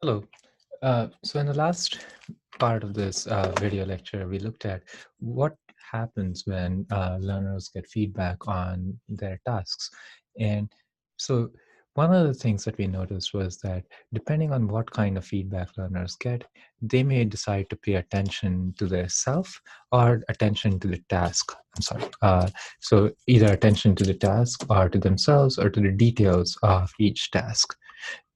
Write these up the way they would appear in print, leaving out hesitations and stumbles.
Hello. So in the last part of this video lecture, we looked at what happens when learners get feedback on their tasks. And so one of the things that we noticed was that depending on what kind of feedback learners get, they may decide to pay attention to their self or attention to the task. I'm sorry. So either attention to the task or to themselves or to the details of each task.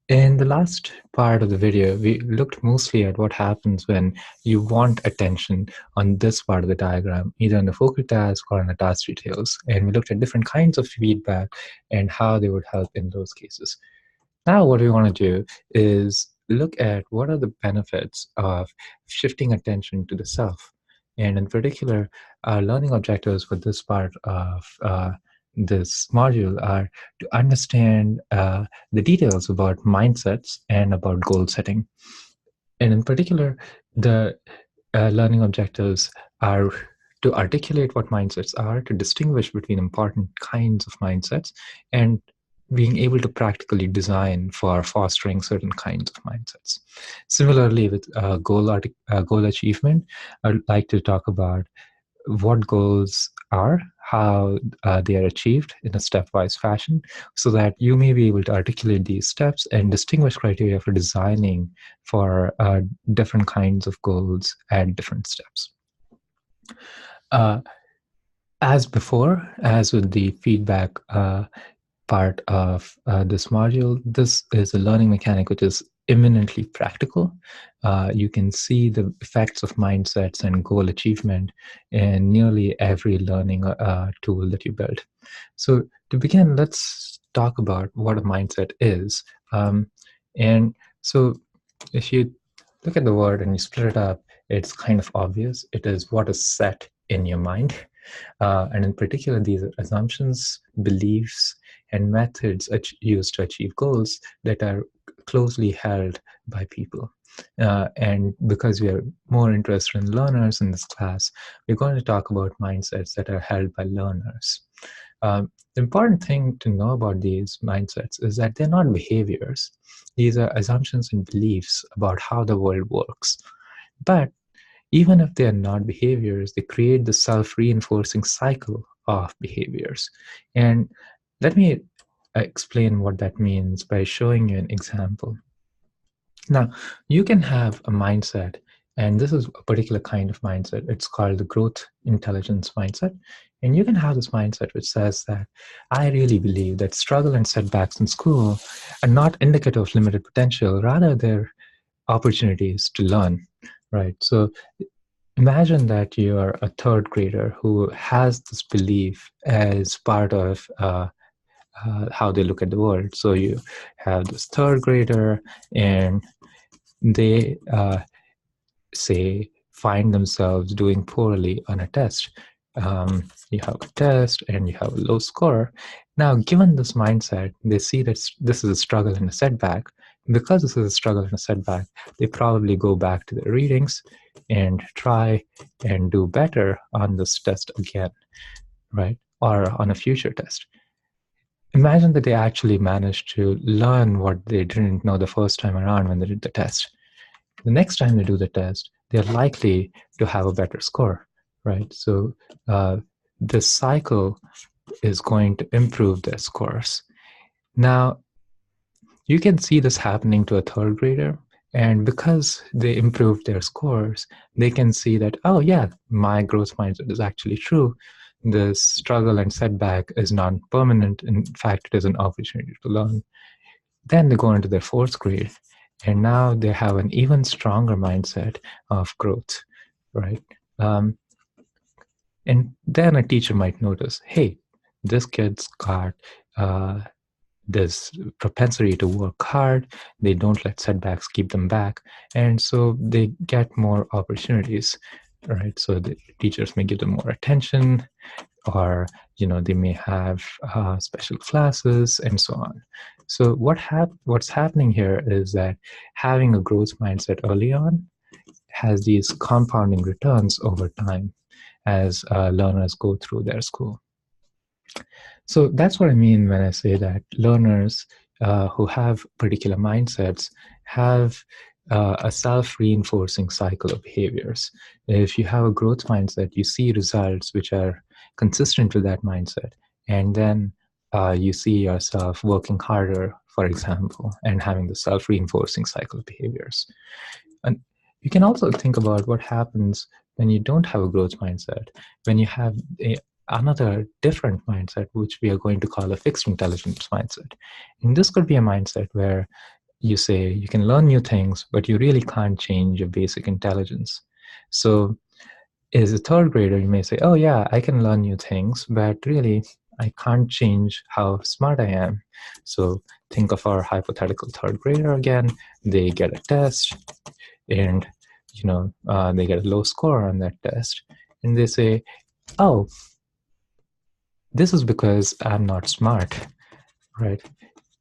In the last part of the video, we looked mostly at what happens when you want attention on this part of the diagram, either on the focal task or on the task details. And we looked at different kinds of feedback and how they would help in those cases. Now what we want to do is look at what are the benefits of shifting attention to the self. And in particular, our learning objectives for this part of this module are to understand the details about mindsets and about goal setting. And in particular, the learning objectives are to articulate what mindsets are, to distinguish between important kinds of mindsets, and being able to practically design for fostering certain kinds of mindsets. Similarly, with goal achievement, I'd like to talk about what goals are, how they are achieved in a stepwise fashion, so that you may be able to articulate these steps and distinguish criteria for designing for different kinds of goals at different steps. As before, as with the feedback part of this module, this is a learning mechanic which is eminently practical. You can see the effects of mindsets and goal achievement in nearly every learning tool that you build. So to begin, let's talk about what a mindset is. And so if you look at the word and you split it up, it's kind of obvious. It is what is set in your mind. And in particular, these are assumptions, beliefs, and methods used to achieve goals that are closely held by people. And because we are more interested in learners in this class, we're going to talk about mindsets that are held by learners. The important thing to know about these mindsets is that they're not behaviors. These are assumptions and beliefs about how the world works. But even if they are not behaviors, they create the self-reinforcing cycle of behaviors. And let me explain what that means by showing you an example. Now, you can have a mindset, and this is a particular kind of mindset. It's called the growth intelligence mindset. And you can have this mindset which says that I really believe that struggle and setbacks in school are not indicative of limited potential, rather they're opportunities to learn, right? So imagine that you're a third grader who has this belief as part of how they look at the world. So you have this third grader, and they say find themselves doing poorly on a test. You have a test and you have a low score. Now, given this mindset, they see that this is a struggle and a setback. Because this is a struggle and a setback, they probably go back to their readings and try and do better on this test again, right? Or on a future test. Imagine that they actually managed to learn what they didn't know the first time around when they did the test. The next time they do the test, they're likely to have a better score, right? So this cycle is going to improve their scores. Now, you can see this happening to a third grader, and because they improved their scores, they can see that, oh yeah, my growth mindset is actually true. The struggle and setback is not permanent. In fact, it is an opportunity to learn. Then they go into their fourth grade, and now they have an even stronger mindset of growth, right? And then a teacher might notice, hey, this kid's got this propensity to work hard. They don't let setbacks keep them back. And so they get more opportunities, right? So the teachers may give them more attention, or they may have special classes and so on. So what's happening here is that having a growth mindset early on has these compounding returns over time as learners go through their school. So that's what I mean when I say that learners who have particular mindsets have a self-reinforcing cycle of behaviors. If you have a growth mindset, you see results which are consistent with that mindset, and then you see yourself working harder, for example, and having the self-reinforcing cycle of behaviors. And you can also think about what happens when you don't have a growth mindset, when you have another different mindset, which we are going to call a fixed intelligence mindset. And this could be a mindset where you say you can learn new things, but you really can't change your basic intelligence. So as a third grader, you may say, oh yeah, I can learn new things, but really I can't change how smart I am. So think of our hypothetical third grader again. They get a test, and they get a low score on that test, and they say, oh, this is because I'm not smart, right?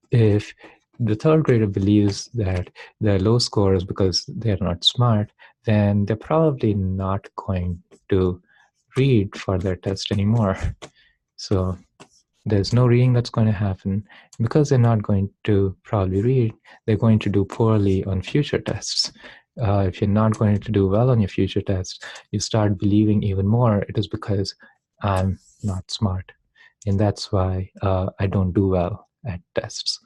If the third grader believes that their low score is because they're not smart, then they're probably not going to read for their test anymore. So there's no reading that's going to happen. Because they're not going to probably read, they're going to do poorly on future tests. If you're not going to do well on your future tests, you start believing even more it is because I'm not smart. And that's why I don't do well at tests.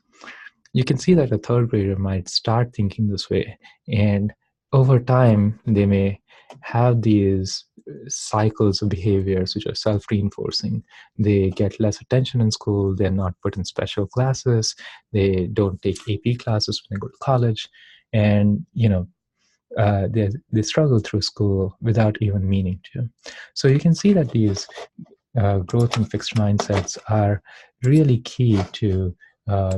You can see that a third grader might start thinking this way. And over time, they may have these cycles of behaviors which are self-reinforcing. They get less attention in school. They're not put in special classes. They don't take AP classes when they go to college. And, they struggle through school without even meaning to. So you can see that these growth and fixed mindsets are really key to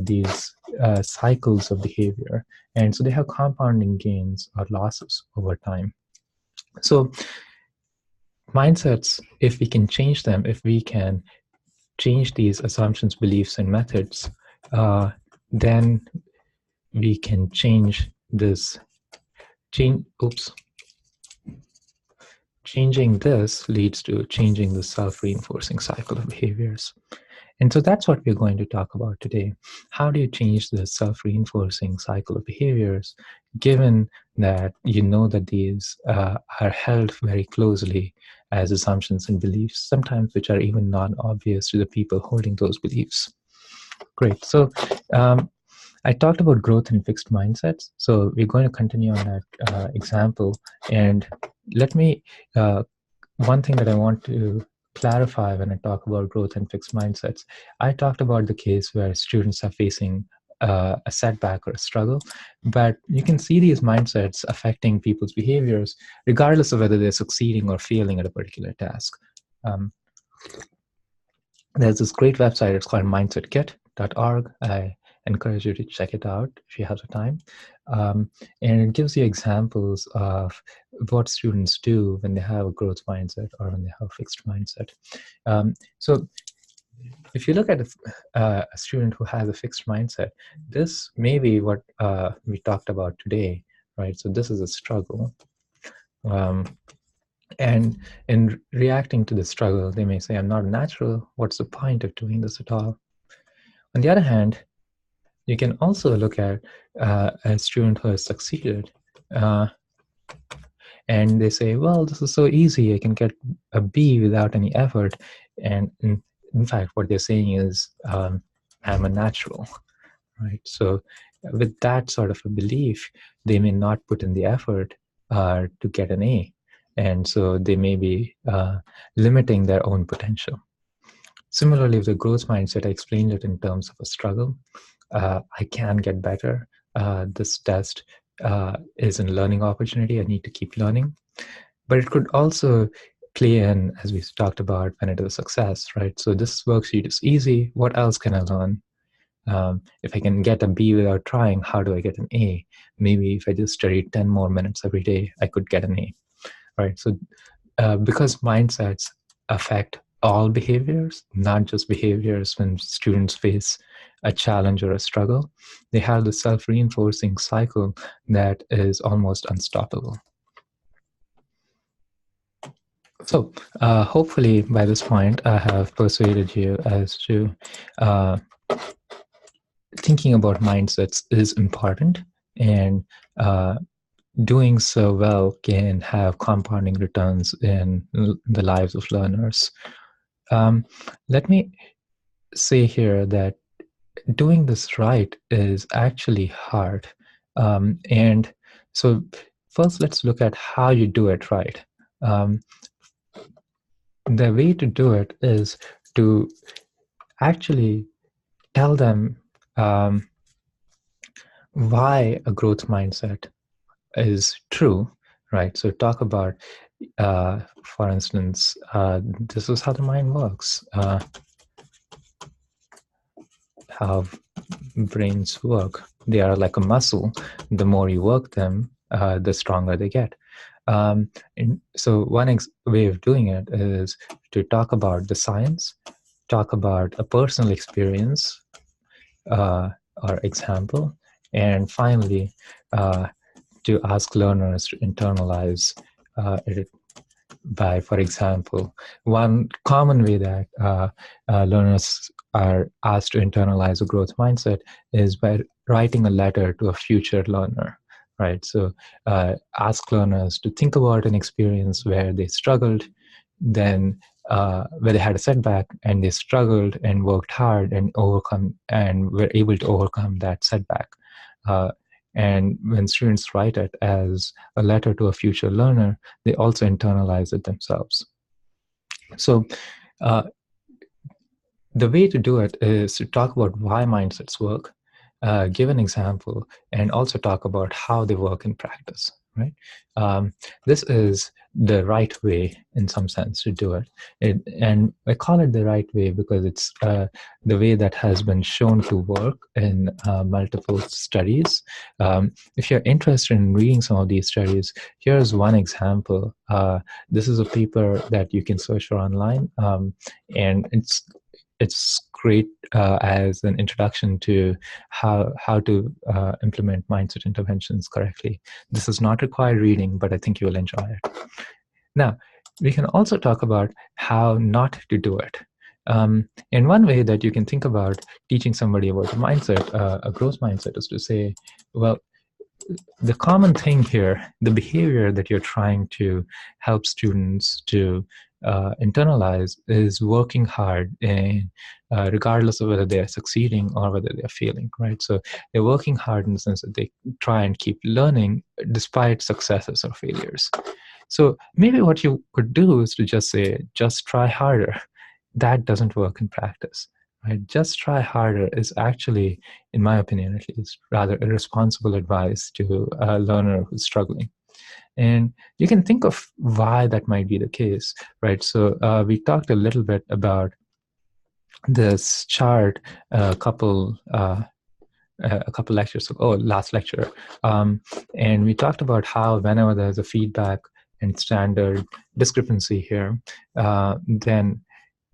these cycles of behavior. And so they have compounding gains or losses over time. So mindsets, if we can change them, if we can change these assumptions, beliefs, and methods, then we can change this. Changing this leads to changing the self-reinforcing cycle of behaviors. And so that's what we're going to talk about today. How do you change the self-reinforcing cycle of behaviors, given that you know that these are held very closely as assumptions and beliefs, sometimes which are even not obvious to the people holding those beliefs? Great. So I talked about growth and fixed mindsets. So we're going to continue on that example. And let me, one thing that I want to clarify when I talk about growth and fixed mindsets, I talked about the case where students are facing a setback or a struggle, but you can see these mindsets affecting people's behaviors regardless of whether they're succeeding or failing at a particular task. There's this great website, it's called mindsetkit.org. I encourage you to check it out if you have the time. And it gives you examples of what students do when they have a growth mindset or when they have a fixed mindset. So if you look at a student who has a fixed mindset, this may be what we talked about today, right? So this is a struggle. And in reacting to the struggle, they may say, I'm not natural. What's the point of doing this at all? On the other hand, you can also look at a student who has succeeded. And they say, well, this is so easy. I can get a B without any effort. And in fact, what they're saying is, I'm a natural, right? So with that sort of a belief, they may not put in the effort to get an A. And so they may be limiting their own potential. Similarly, with the growth mindset, I explained it in terms of a struggle. I can get better. This test is a learning opportunity. I need to keep learning. But it could also play in, as we talked about, when it is a success, right? So this worksheet is easy. What else can I learn? If I can get a B without trying, how do I get an A? Maybe if I just study 10 more minutes every day, I could get an A, right? So because mindsets affect all behaviors, not just behaviors when students face a challenge or a struggle, they have the self-reinforcing cycle that is almost unstoppable. So hopefully by this point, I have persuaded you as to thinking about mindsets is important, and doing so well can have compounding returns in the lives of learners. Let me say here that doing this right is actually hard. And so first, let's look at how you do it right. The way to do it is to actually tell them why a growth mindset is true, right? So talk about, for instance, this is how the mind works, how brains work. They are like a muscle. The more you work them, the stronger they get. And so one way of doing it is to talk about the science, talk about a personal experience or example, and finally to ask learners to internalize it by, for example, one common way that learners are asked to internalize a growth mindset is by writing a letter to a future learner, right? So ask learners to think about an experience where they struggled, then where they had a setback and they struggled and worked hard and were able to overcome that setback. And when students write it as a letter to a future learner, they also internalize it themselves. So the way to do it is to talk about why mindsets work, give an example, and also talk about how they work in practice, right? This is the right way, in some sense, to do it. And I call it the right way because it's the way that has been shown to work in multiple studies. If you're interested in reading some of these studies, here's one example. This is a paper that you can search for online, and it's great as an introduction to how to implement mindset interventions correctly. This is not required reading, but I think you will enjoy it. Now, we can also talk about how not to do it. And one way that you can think about teaching somebody about a mindset, a growth mindset, is to say, well, the common thing here, the behavior that you're trying to help students to internalize is working hard, and regardless of whether they're succeeding or whether they're failing, right? So they're working hard in the sense that they try and keep learning despite successes or failures. So maybe what you could do is to just say, just try harder. That doesn't work in practice. Right? Just try harder is actually, in my opinion at least, rather irresponsible advice to a learner who's struggling. And you can think of why that might be the case, right? So we talked a little bit about this chart a couple lectures ago, last lecture. And we talked about how whenever there's a feedback and standard discrepancy here, then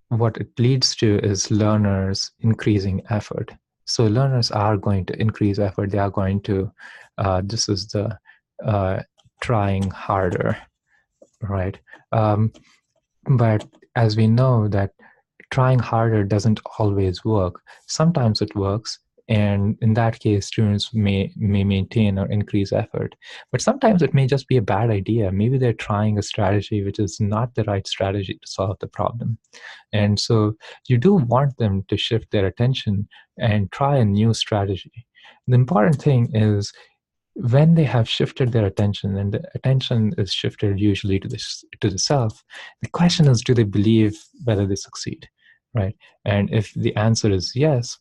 what it leads to is learners increasing effort. So learners are going to increase effort. They are going to, this is the trying harder, right? But as we know that trying harder doesn't always work. Sometimes it works, and in that case, students may maintain or increase effort. But sometimes it may just be a bad idea. Maybe they're trying a strategy which is not the right strategy to solve the problem. And so you do want them to shift their attention and try a new strategy. The important thing is when they have shifted their attention, and the attention is shifted usually to the self, the question is, do they believe whether they succeed? Right? And if the answer is yes,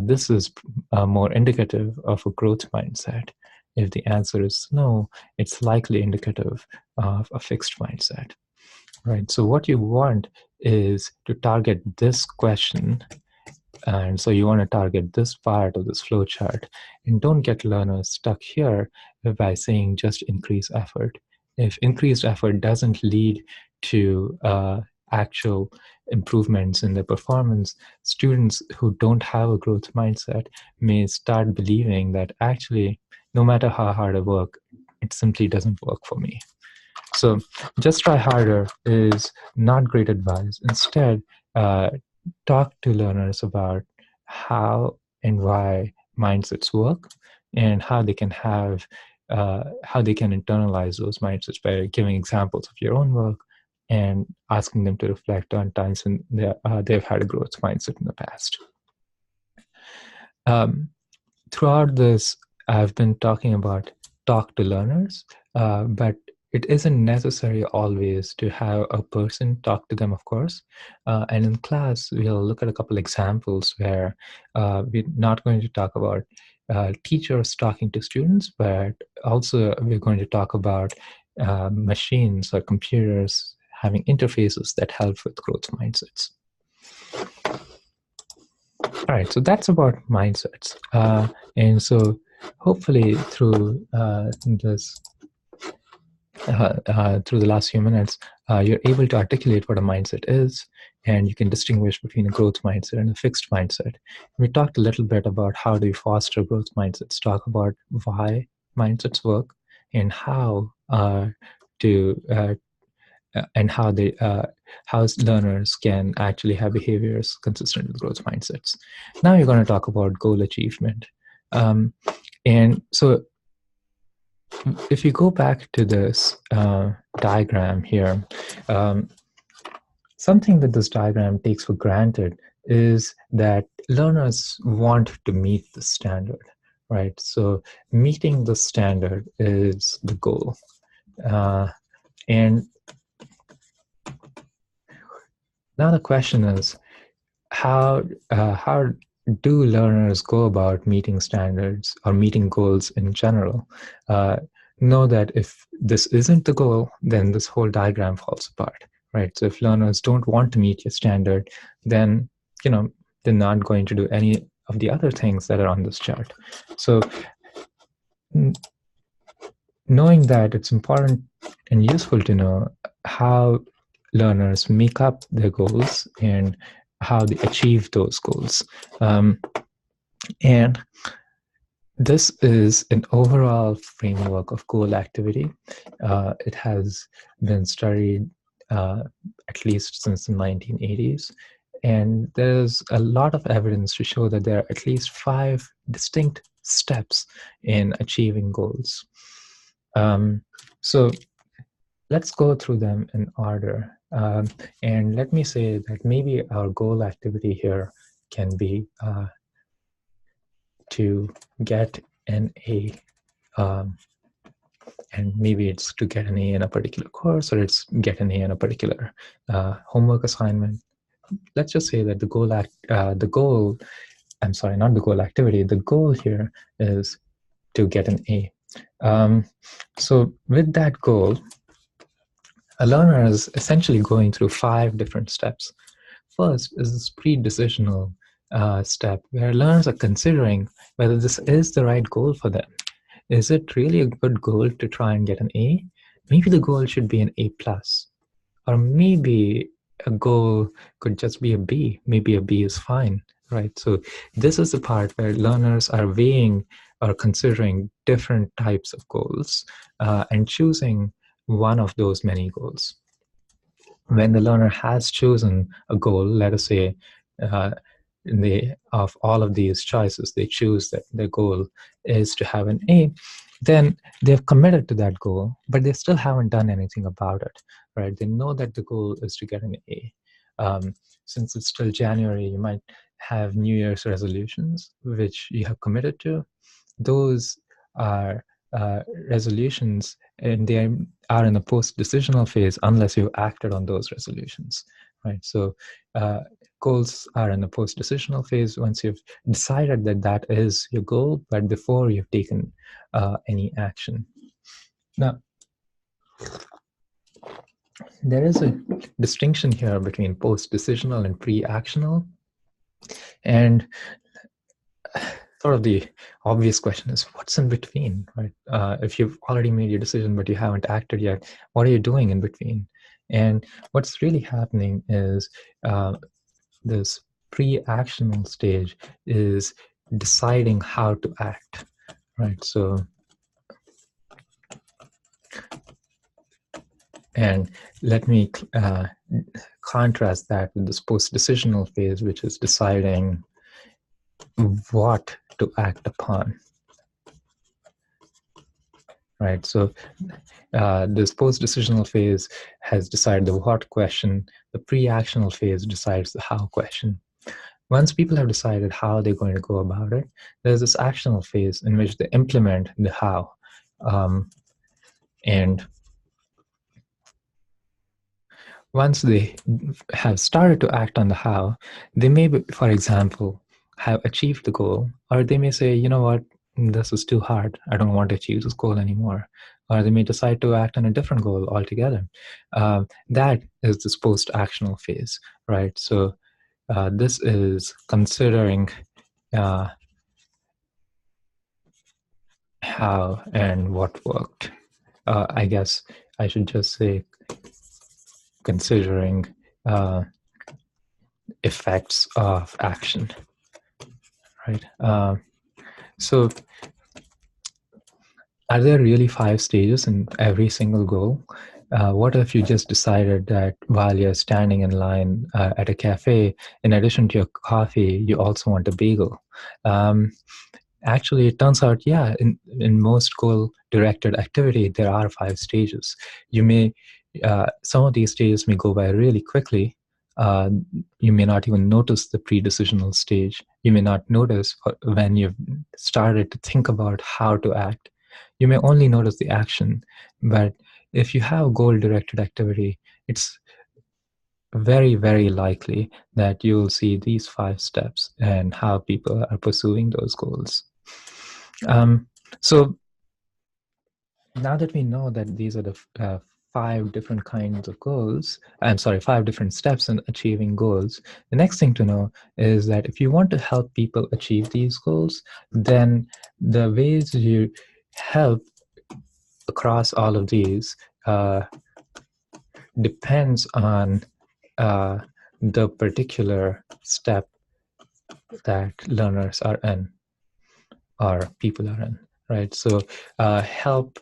this is more indicative of a growth mindset. If the answer is no, it's likely indicative of a fixed mindset. Right? So what you want is to target this question. And so you want to target this part of this flow chart, and don't get learners stuck here by saying just increase effort. If increased effort doesn't lead to actual improvements in their performance, students who don't have a growth mindset may start believing that actually, no matter how hard I work, it simply doesn't work for me. So just try harder is not great advice. Instead, talk to learners about how and why mindsets work, and how they can internalize those mindsets by giving examples of your own work and asking them to reflect on times when they've had a growth mindset in the past. Throughout this, I've been talking about talk to learners, but it isn't necessary always to have a person talk to them, of course. And in class, we'll look at a couple examples where we're not going to talk about teachers talking to students, but also we're going to talk about machines or computers having interfaces that help with growth mindsets. All right, so that's about mindsets. And so hopefully through through the last few minutes, you're able to articulate what a mindset is, and you can distinguish between a growth mindset and a fixed mindset. We talked a little bit about how do you foster growth mindsets, talk about why mindsets work, and how how learners can actually have behaviors consistent with growth mindsets. Now you're going to talk about goal achievement. And so if you go back to this diagram here, something that this diagram takes for granted is that learners want to meet the standard, right? So meeting the standard is the goal. And now the question is, how do learners go about meeting standards or meeting goals in general? Know that if this isn't the goal, then this whole diagram falls apart, right? So if learners don't want to meet your standard, then they're not going to do any of the other things that are on this chart. So knowing that, it's important and useful to know how learners make up their goals and how they achieve those goals. And this is an overall framework of goal activity. It has been studied at least since the 1980s. And there's a lot of evidence to show that there are at least 5 distinct steps in achieving goals. So let's go through them in order. And let me say that maybe our goal activity here can be to get an A. And maybe it's to get an A in a particular course, or it's get an A in a particular homework assignment. Let's just say that the goal activity, the goal here is to get an A. So with that goal, a learner is essentially going through 5 different steps. First is this pre-decisional step, where learners are considering whether this is the right goal for them. Is it really a good goal to try and get an A? Maybe the goal should be an A+. Or maybe a goal could just be a B. Maybe a B is fine, right? So this is the part where learners are weighing or considering different types of goals and choosing one of those many goals. When the learner has chosen a goal, let us say of all of these choices, they choose that their goal is to have an A, then they've committed to that goal, but they still haven't done anything about it, right? They know that the goal is to get an A. Since it's still January, you might have New Year's resolutions, which you have committed to. Those are resolutions, and they are in the post-decisional phase unless you've acted on those resolutions, right? So goals are in the post-decisional phase once you've decided that that is your goal, but before you've taken any action. Now, there is a distinction here between post-decisional and pre-actional, and sort of the obvious question is, what's in between, right? If you've already made your decision but you haven't acted yet, what are you doing in between? And what's really happening is this pre-actional stage is deciding how to act, right? So, and let me contrast that with this post-decisional phase, which is deciding what to act upon, right? So this post-decisional phase has decided the what question. The pre-actional phase decides the how question. Once people have decided how they're going to go about it, there's this actional phase in which they implement the how. And once they have started to act on the how, they may, for example, have achieved the goal, or they may say, you know what, this is too hard. I don't want to achieve this goal anymore. Or they may decide to act on a different goal altogether. That is this post-actional phase, right? So this is considering how and what worked. I guess I should just say considering effects of action, right? So are there really 5 stages in every single goal? What if you just decided that while you're standing in line at a cafe, in addition to your coffee, you also want a bagel? Actually, it turns out, yeah, in most goal-directed activity, there are 5 stages. You may, some of these stages may go by really quickly. You may not even notice the pre-decisional stage. You may not notice when you've started to think about how to act. You may only notice the action, but if you have goal-directed activity, it's very, very likely that you'll see these 5 steps and how people are pursuing those goals. So now that we know that these are the 5 different kinds of goals, 5 different steps in achieving goals, the next thing to know is that if you want to help people achieve these goals, then the ways you help across all of these depends on the particular step that learners are in or people are in, right? So help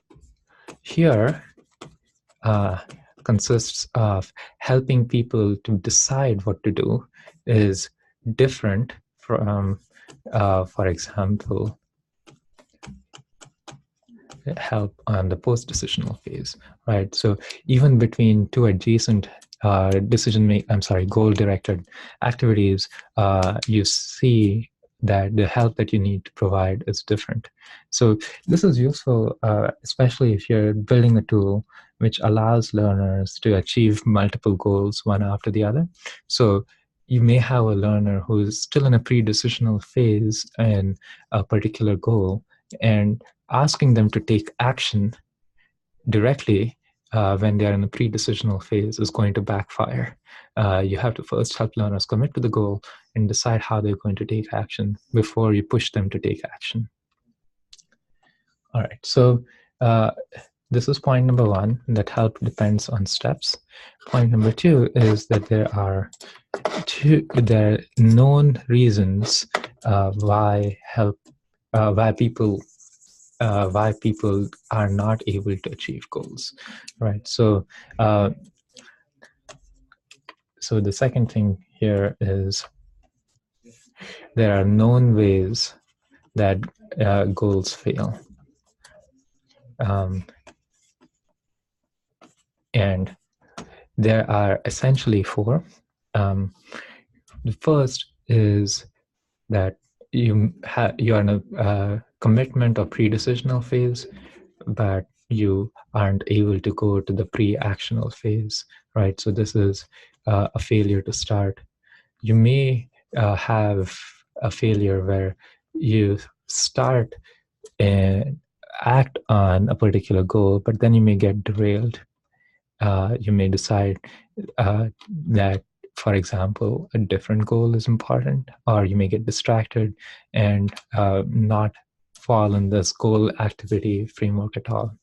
here consists of helping people to decide what to do is different from, for example, help on the post-decisional phase, right? So even between two adjacent goal-directed activities, you see that the help that you need to provide is different. So this is useful, especially if you're building a tool which allows learners to achieve multiple goals one after the other. So you may have a learner who is still in a pre-decisional phase in a particular goal, and asking them to take action directly when they're in the pre-decisional phase is going to backfire. You have to first help learners commit to the goal and decide how they're going to take action before you push them to take action. All right, so this is point number 1, that help depends on steps. Point number 2 is that there are known reasons why people are not able to achieve goals, right? So, so the second thing here is there are known ways that goals fail. And there are essentially 4. The first is that you're in a commitment or pre-decisional phase, but you aren't able to go to the pre-actional phase, right? So this is a failure to start. You may have a failure where you start and act on a particular goal, but then you may get derailed. You may decide that, for example, a different goal is important, or you may get distracted and not fall in this goal activity framework at all.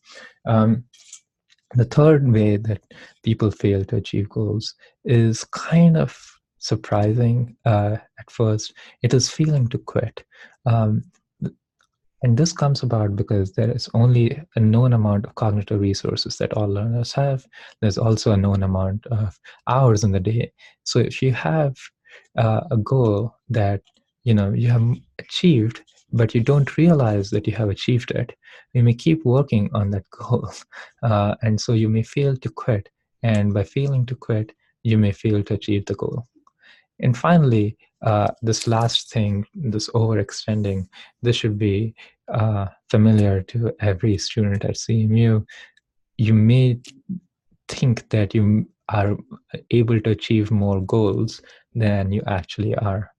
The third way that people fail to achieve goals is kind of surprising at first. It is feeling to quit. And this comes about because there is only a known amount of cognitive resources that all learners have. There's also a known amount of hours in the day. So if you have a goal that you have achieved, but you don't realize that you have achieved it. You may keep working on that goal, and so you may fail to quit. And by failing to quit, you may fail to achieve the goal. And finally, this last thing, this overextending, this should be familiar to every student at CMU. You may think that you are able to achieve more goals than you actually are.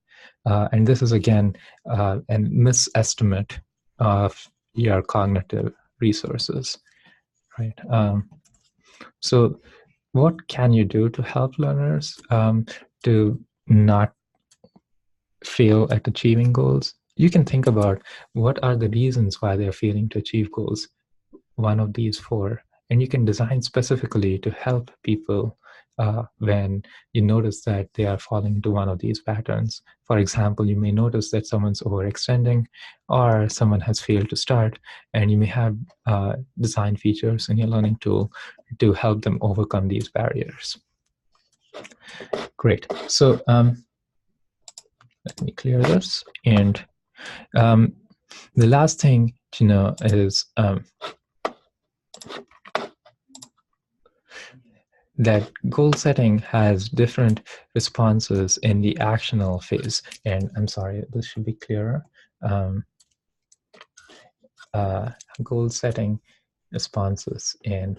And this is, again, a misestimate of your cognitive resources, right? So what can you do to help learners to not fail at achieving goals? You can think about what are the reasons why they're failing to achieve goals, one of these four, and you can design specifically to help people when you notice that they are falling into one of these patterns. For example, you may notice that someone's overextending or someone has failed to start, and you may have design features in your learning tool to help them overcome these barriers. Great. So let me clear this. And the last thing to know is that goal setting has different responses in the actional phase. And I'm sorry, this should be clearer. Goal setting responses in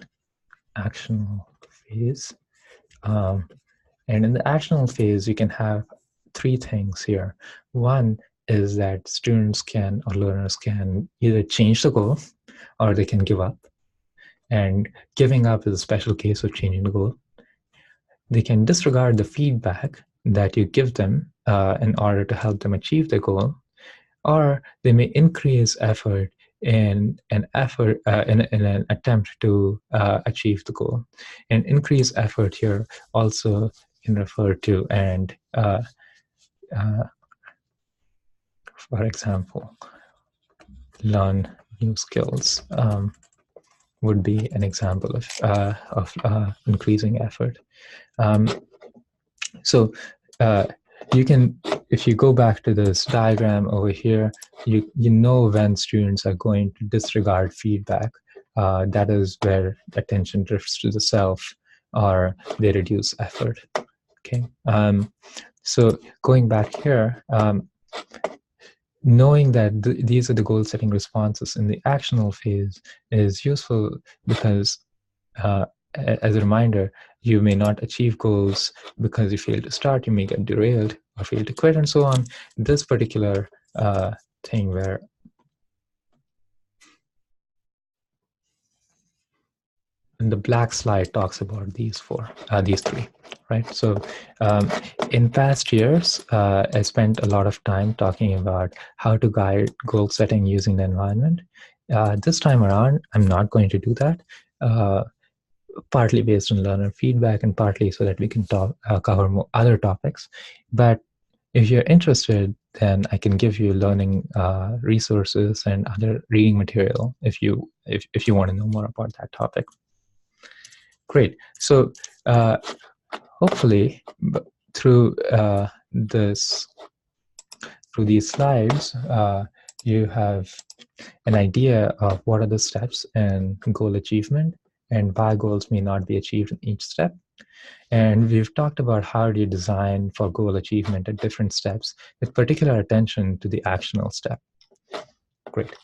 actional phase. And in the actional phase, you can have three things here. One is that students can, or learners can, either change the goal or they can give up. And giving up is a special case of changing the goal. They can disregard the feedback that you give them in order to help them achieve the goal, or they may increase effort in an attempt to achieve the goal. And increase effort here also can refer to, and for example, learn new skills would be an example of increasing effort. So you can, if you go back to this diagram over here, you know when students are going to disregard feedback. That is where attention drifts to the self, or they reduce effort. Okay. So going back here, knowing that these are the goal setting responses in the actional phase is useful because as a reminder, you may not achieve goals because you fail to start, you may get derailed or fail to quit and so on. This particular thing where and the black slide talks about these three, right? So in past years, I spent a lot of time talking about how to guide goal setting using the environment. This time around, I'm not going to do that, partly based on learner feedback and partly so that we can cover more other topics. But if you're interested, then I can give you learning resources and other reading material if you want to know more about that topic. Great. So hopefully through these slides, you have an idea of what are the steps in goal achievement and why goals may not be achieved in each step. And we've talked about how do you design for goal achievement at different steps with particular attention to the actional step. Great.